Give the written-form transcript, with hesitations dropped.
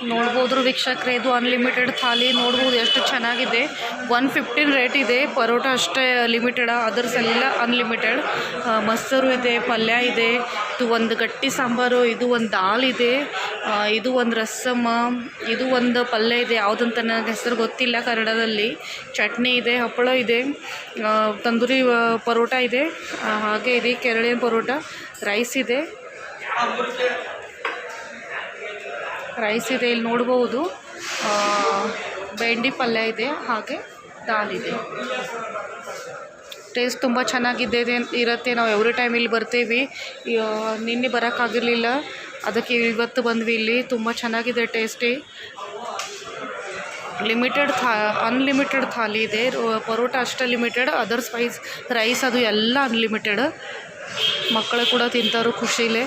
ನೋಡ್ಬೋದು ವೀಕ್ಷಕರೇ, ಇದು ಅನ್ಲಿಮಿಟೆಡ್ ಥಾಲಿ ನೋಡ್ಬೋದು ಎಷ್ಟು ಚೆನ್ನಾಗಿದೆ. 115 ರೇಟ್ ಇದೆ. ಪರೋಟ ಅಷ್ಟೇ ಲಿಮಿಟೆಡ್, ಅದರ್ಸ್ ಎಲ್ಲ ಅನ್ಲಿಮಿಟೆಡ್. ಮೊಸರು ಇದೆ, ಪಲ್ಯ ಇದೆ, ಇದು ಒಂದು ಗಟ್ಟಿ ಸಾಂಬಾರು, ಇದು ಒಂದು ದಾಲ್ ಇದೆ, ಇದು ಒಂದು ರಸಮ್ಮ, ಇದು ಒಂದು ಪಲ್ಯ ಇದೆ, ಯಾವುದಂತ ನನಗೆ ಹೆಸರು ಗೊತ್ತಿಲ್ಲ ಕನ್ನಡದಲ್ಲಿ. ಚಟ್ನಿ ಇದೆ, ಹಪ್ಪಳ ಇದೆ, ತಂದೂರಿ ಪರೋಟ ಇದೆ, ಹಾಗೆ ಇದೆ ಕೇರಳಿಯನ್ ಪರೋಟ, ರೈಸ್ ಇದೆ, ಇಲ್ಲಿ ನೋಡ್ಬೋದು. ಬೆಂಡಿ ಪಲ್ಯ ಇದೆ, ಹಾಗೆ ದಾಲ್ ಇದೆ. ಟೇಸ್ಟ್ ತುಂಬ ಚೆನ್ನಾಗಿದೆ ಇರುತ್ತೆ. ನಾವು ಎವ್ರಿ ಟೈಮ್ ಇಲ್ಲಿ ಬರ್ತೀವಿ. ನಿನ್ನೆ ಬರೋಕ್ಕಾಗಿರಲಿಲ್ಲ, ಅದಕ್ಕೆ ಇವತ್ತು ಬಂದ್ವಿ. ಇಲ್ಲಿ ತುಂಬ ಚೆನ್ನಾಗಿದೆ ಟೇಸ್ಟಿ. ಅನ್ಲಿಮಿಟೆಡ್ ಥಾಲಿ ಇದೆ. ಪರೋಟ ಅಷ್ಟೇ ಲಿಮಿಟೆಡ್, ಅದರ್ ಸ್ಪೈಸ್ ರೈಸ್ ಅದು ಎಲ್ಲ ಅನ್ಲಿಮಿಟೆಡ್. ಮಕ್ಕಳು ಕೂಡ ತಿಂತಾರೋ ಖುಷಿಲೇ.